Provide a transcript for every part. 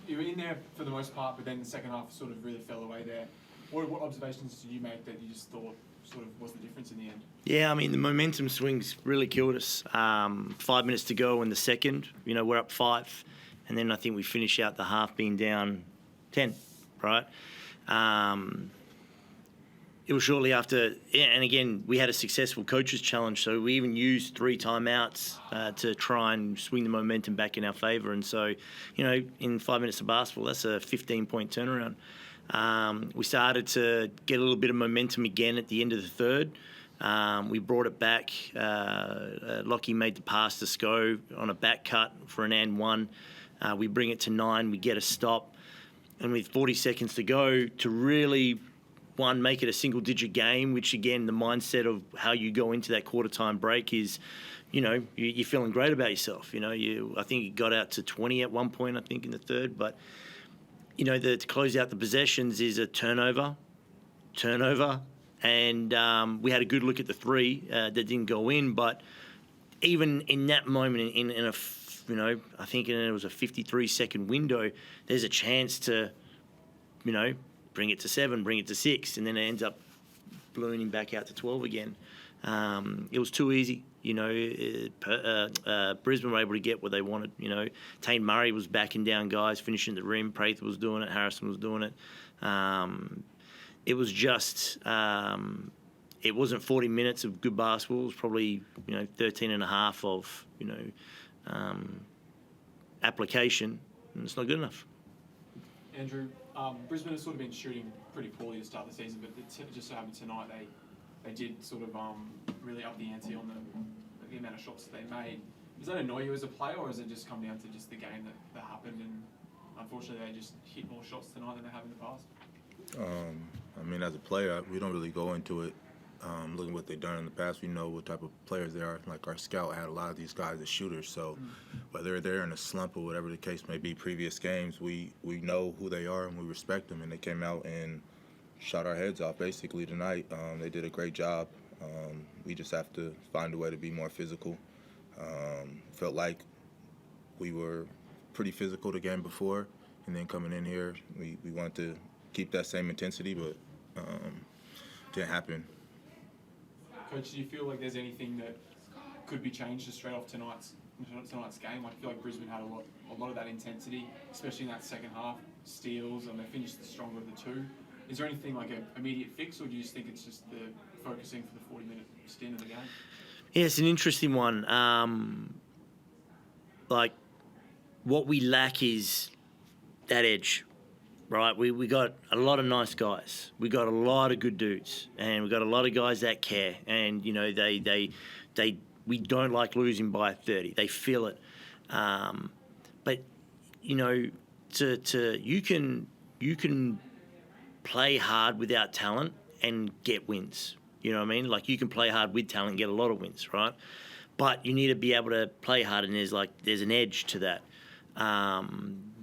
you were in there for the most part, but then the second half sort of really fell away there. What observations did you make that you just thought sort of was the difference in the end? Yeah, I mean, the momentum swings really killed us. 5 minutes to go in the second, we're up 5. And then I think we finish out the half being down 10, right? It was shortly after, and again, we had a successful coaches challenge, so we even used 3 timeouts to try and swing the momentum back in our favour. And so, in 5 minutes of basketball, that's a 15-point turnaround. We started to get a little bit of momentum again at the end of the third. We brought it back. Lockie made the pass to Sco on a back cut for an and one. We bring it to 9. We get a stop. And with 40 seconds to go, to really, make it a single-digit game, which, again, the mindset of how you go into that quarter-time break is, you're feeling great about yourself. I think it got out to 20 at one point, I think, in the third. But, to close out the possessions is a turnover, and we had a good look at the 3 that didn't go in. But even in that moment, I think it was a 53-second window, there's a chance to, bring it to 7, bring it to 6, and then it ends up ballooning back out to 12 again. It was too easy. Brisbane were able to get what they wanted. Tane Murray was backing down guys, finishing the rim. Praith was doing it. Harrison was doing it. It was just, it wasn't 40 minutes of good basketball. It was probably, 13 and a half of, application, and it's not good enough. Andrew, Brisbane has sort of been shooting pretty poorly to start the season, but it just so happened tonight they did sort of really up the ante on the amount of shots that they made. Does that annoy you as a player, or does it just come down to just the game that happened, and unfortunately they just hit more shots tonight than they have in the past? As a player, we don't really go into it looking at what they've done in the past. We know what type of players they are. Like, our scout had a lot of these guys as shooters, so whether they're in a slump or whatever the case may be, previous games, we know who they are and we respect them, and they came out and shot our heads off basically tonight. They did a great job. We just have to find a way to be more physical. Felt like we were pretty physical the game before, and then coming in here, we wanted to keep that same intensity, but didn't happen. Coach, do you feel like there's anything that could be changed just straight off tonight's game? I feel like Brisbane had a lot of that intensity, especially in that second half. Steals, and they finished the stronger of the 2. Is there anything like an immediate fix, or do you just think it's just the focusing for the 40-minute stint of the game? Yeah, it's an interesting one. What we lack is that edge, right? We got a lot of nice guys. We got a lot of good dudes, and we got a lot of guys that care. And we don't like losing by 30. They feel it. But you can play hard without talent and get wins. You know what I mean? Like, you can play hard with talent and get a lot of wins, right? But you need to be able to play hard, and there's an edge to that.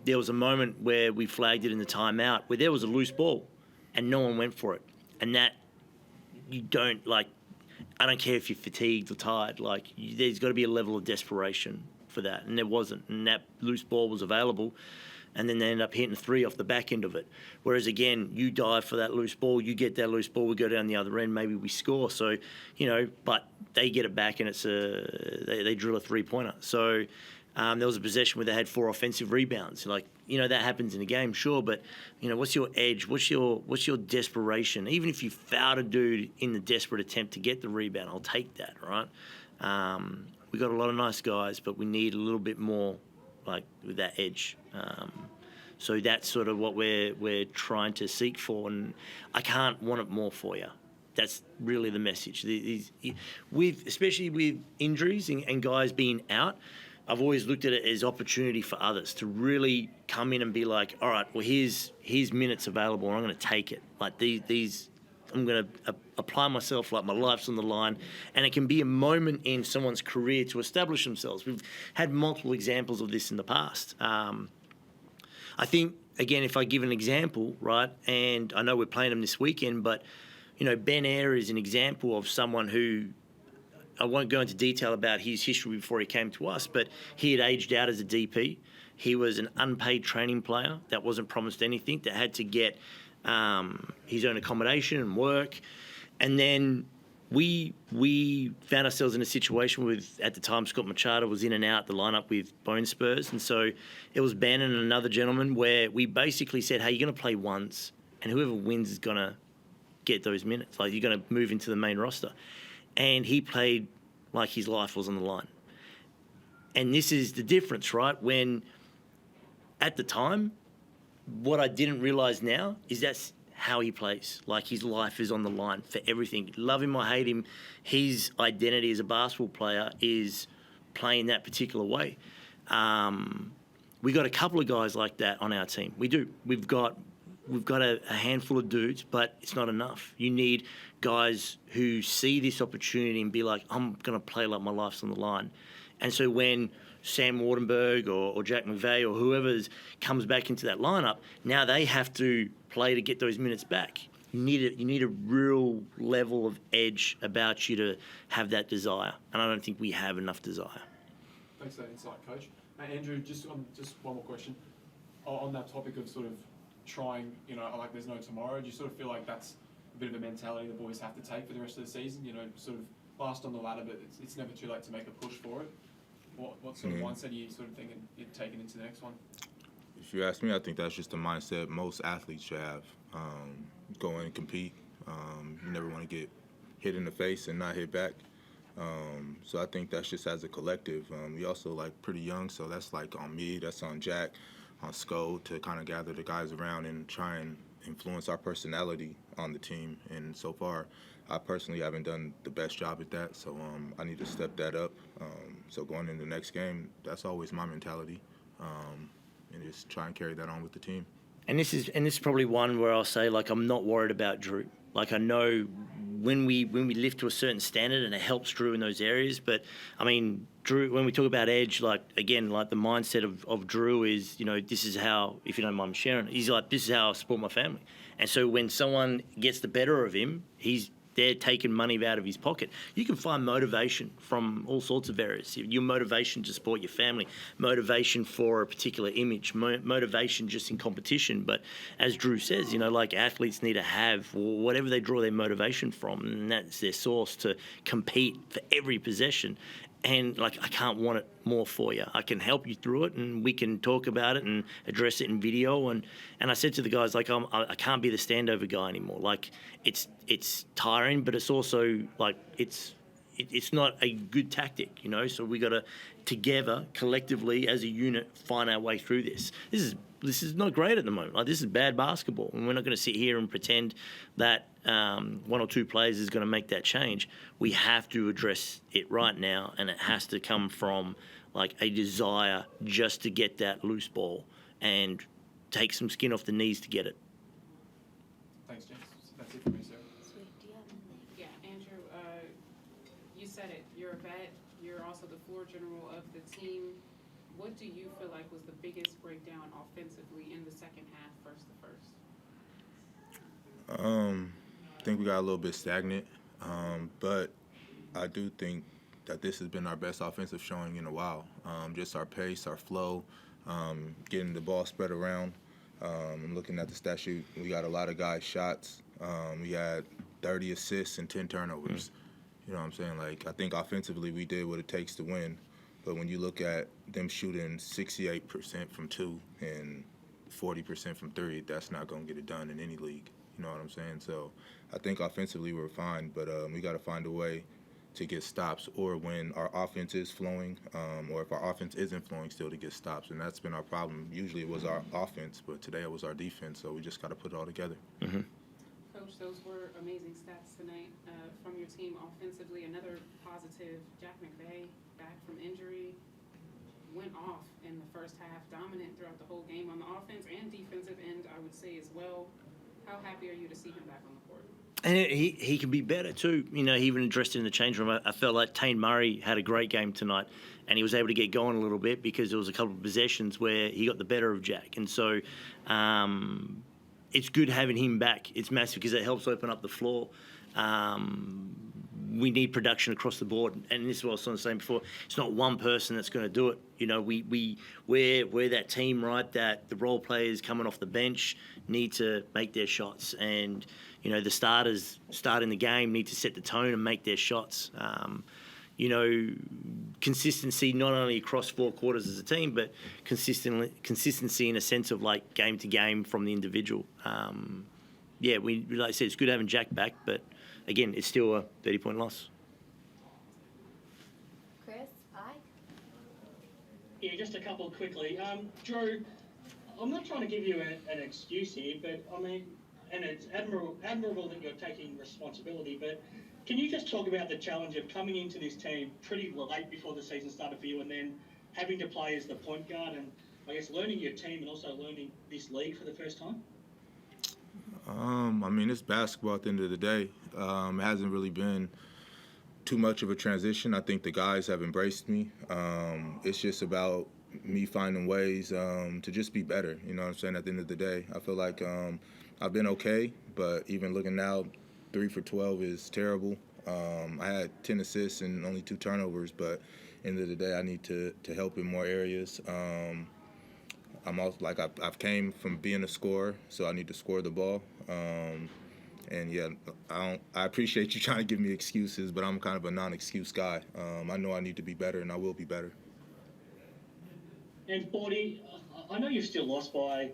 There was a moment where we flagged it in the timeout where there was a loose ball and no one went for it. And that, I don't care if you're fatigued or tired, there's got to be a level of desperation for that. And there wasn't. And that loose ball was available. And then they end up hitting 3 off the back end of it. Whereas, again, you dive for that loose ball, you get that loose ball, we go down the other end, maybe we score. So, but they get it back and they drill a 3-pointer. So there was a possession where they had 4 offensive rebounds. That happens in a game, sure, but, what's your edge? What's your desperation? Even if you fouled a dude in the desperate attempt to get the rebound, I'll take that, right? We got a lot of nice guys, but we need a little bit more, with that edge. So that's sort of what we're trying to seek for, and I can't want it more for you. That's really the message. Especially with injuries and guys being out, I've always looked at it as opportunity for others to really come in and be like, all right, well, here's minutes available, and I'm going to take it. I'm going to apply myself, my life's on the line, and it can be a moment in someone's career to establish themselves. We've had multiple examples of this in the past. I think, again, if I give an example, right, and I know we're playing them this weekend, but, Ben Eyre is an example of someone who, I won't go into detail about his history before he came to us, but he had aged out as a DP. He was an unpaid training player that wasn't promised anything, that had to get his own accommodation and work. And then we found ourselves in a situation with, at the time, Scott Machado was in and out the lineup with bone spurs. And so it was Bannon and another gentleman where we basically said, hey, you're going to play once, and whoever wins is going to get those minutes. Like, you're going to move into the main roster. And he played like his life was on the line. And this is the difference, right? When at the time, what I didn't realise now is that's how he plays. Like, his life is on the line for everything. Love him or hate him, his identity as a basketball player is playing that particular way. We got a couple of guys like that on our team. We do. We've got a handful of dudes, but it's not enough. You need guys who see this opportunity and be like, I'm going to play like my life's on the line. And so when Sam Wardenberg or Jack McVeigh or whoever comes back into that lineup, now they have to play to get those minutes back. You need a real level of edge about you to have that desire. And I don't think we have enough desire. Thanks for that insight, Coach. Andrew, just one more question. On that topic of sort of trying, like there's no tomorrow, do you sort of feel like that's a bit of a mentality the boys have to take for the rest of the season? Sort of last on the ladder, but it's never too late to make a push for it. What sort of mindset are you sort of thinking you're taking into the next one? If you ask me, I think that's just the mindset most athletes should have. Go in and compete. You never want to get hit in the face and not hit back. So I think that's just as a collective. We also pretty young, so that's on me, that's on Jack, on Sko to kind of gather the guys around and try and influence our personality on the team. And so far, I personally haven't done the best job at that, so I need to step that up. So going into the next game, that's always my mentality, and just try and carry that on with the team. And this is probably one where I'll say, I'm not worried about Drew. I know when we lift to a certain standard and it helps Drew in those areas, but I mean, Drew, when we talk about edge, the mindset of Drew is, this is how, if you don't mind sharing it, he's like, this is how I support my family. And so when someone gets the better of him, they're taking money out of his pocket. You can find motivation from all sorts of areas. Your motivation to support your family, motivation for a particular image, motivation just in competition. But as Drew says, athletes need to have whatever they draw their motivation from, and that's their source to compete for every possession. And I can't want it more for you. I can help you through it, and we can talk about it and address it in video. And I said to the guys, I can't be the standover guy anymore. It's tiring, but it's also it's not a good tactic, So we got to together, collectively, as a unit, find our way through this. This is not great at the moment. This is bad basketball, and we're not going to sit here and pretend that one or two players is going to make that change. We have to address it right now, and it has to come from a desire just to get that loose ball and take some skin off the knees to get it. Thanks, James. That's it for me, sir. Sweet. Do you have anything? Yeah, Andrew, you said it. You're a vet. You're also the floor general of the team. What do you feel like was the biggest breakdown offensively in the second half versus the first? I think we got a little bit stagnant, but I do think that this has been our best offensive showing in a while. Just our pace, our flow, getting the ball spread around. I'm looking at the stat sheet. We got a lot of guys' shots. We had 30 assists and 10 turnovers. You know what I'm saying? I think offensively we did what it takes to win. But when you look at them shooting 68% from 2 and 40% from 3, that's not going to get it done in any league. You know what I'm saying? So I think offensively we're fine, but we got to find a way to get stops, or when our offense is flowing, or if our offense isn't flowing, still to get stops. And that's been our problem. Usually it was our offense, but today it was our defense, so we just got to put it all together. Mm-hmm. Coach, those were amazing stats tonight from your team offensively. Another positive, Jack McVeigh, back from injury, went off in the first half, dominant throughout the whole game on the offense and defensive end, I would say as well. How happy are you to see him back on the court? And he can be better too. He even addressed it in the change room. I felt like Tane Murray had a great game tonight, and he was able to get going a little bit because there was a couple of possessions where he got the better of Jack. And so it's good having him back. It's massive because it helps open up the floor. we need production across the board. And this is what I was saying before. It's not one person that's going to do it. You know, we're that team, right, that the role players coming off the bench need to make their shots. And, you know, the starters starting the game need to set the tone and make their shots. You know, consistency not only across 4 quarters as a team, but consistency in a sense of like game to game from the individual. Yeah, like I said, it's good having Jack back, but again, it's still a 30-point loss. Chris, hi. Yeah, just a couple quickly. Drew, I'm not trying to give you an excuse here, but I mean, and it's admirable that you're taking responsibility, but can you just talk about the challenge of coming into this team pretty late before the season started for you, and then having to play as the point guard, and I guess learning your team and also learning this league for the first time? I mean, it's basketball at the end of the day. It hasn't really been too much of a transition. I think the guys have embraced me. It's just about me finding ways to just be better. You know what I'm saying? At the end of the day, I feel like I've been okay, but even looking now, 3 for 12 is terrible. I had 10 assists and only 2 turnovers, but at the end of the day, I need to help in more areas. I'm also like I've came from being a scorer, so I need to score the ball. And yeah, I appreciate you trying to give me excuses, but I'm kind of a non-excuse guy. I know I need to be better, and I will be better. And Forde, I know you still lost by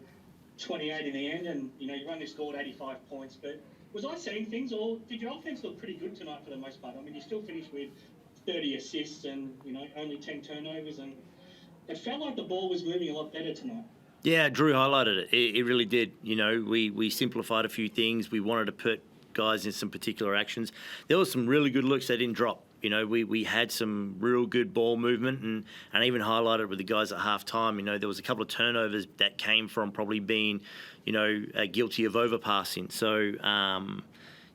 28 in the end, and you know you only scored 85 points. But was I seeing things, or did your offense look pretty good tonight for the most part? I mean, you still finished with 30 assists and you know only 10 turnovers, and it felt like the ball was moving a lot better tonight. Yeah, Drew highlighted it. It really did. You know, we simplified a few things. We wanted to put guys in some particular actions. There was some really good looks that didn't drop. You know, we had some real good ball movement, and even highlighted with the guys at halftime. You know, there was a couple of turnovers that came from probably being, you know, guilty of overpassing. So,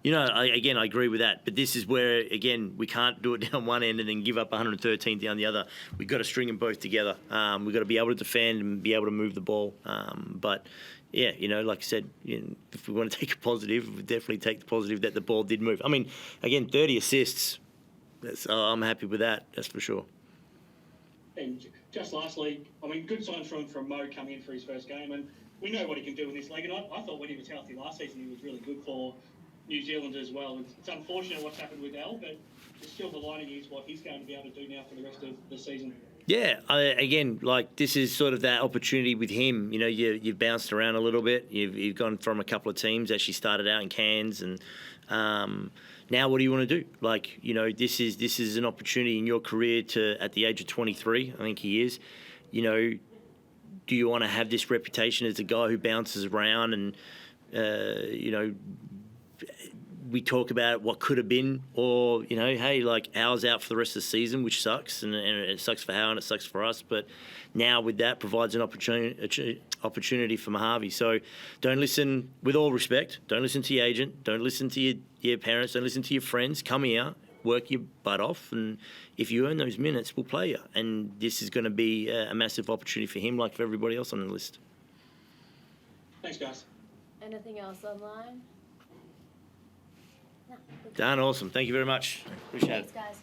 you know, I agree with that. But this is where, again, we can't do it down one end and then give up 113 down the other. We've got to string them both together. We've got to be able to defend and be able to move the ball. But, yeah, you know, like I said, you know, if we want to take a positive, we definitely take the positive that the ball did move. I mean, again, 30 assists. I'm happy with that, that's for sure. And just lastly, I mean, good signs from Mo coming in for his first game, and we know what he can do in this league. And I thought when he was healthy last season, he was really good for New Zealand as well. It's unfortunate what's happened with Al, but the silver lining is what he's going to be able to do now for the rest of the season. Yeah, again, like this is sort of that opportunity with him. You know, you've bounced around a little bit. You've gone from a couple of teams. Actually started out in Cairns, and now what do you want to do? Like, you know, this is an opportunity in your career to, at the age of 23, I think he is. You know, do you want to have this reputation as a guy who bounces around and, you know, we talk about what could have been, or, you know, hey, like Al's out for the rest of the season, which sucks, and it sucks for Hal and it sucks for us. But now with that provides an opportunity for Mojave. So don't listen, with all respect, don't listen to your agent, don't listen to your parents, don't listen to your friends. Come here, work your butt off, and if you earn those minutes, we'll play you. And this is going to be a massive opportunity for him, like for everybody else on the list. Thanks, guys. Anything else online? No. Dan, awesome. Thank you very much. Appreciate it. Thanks, guys.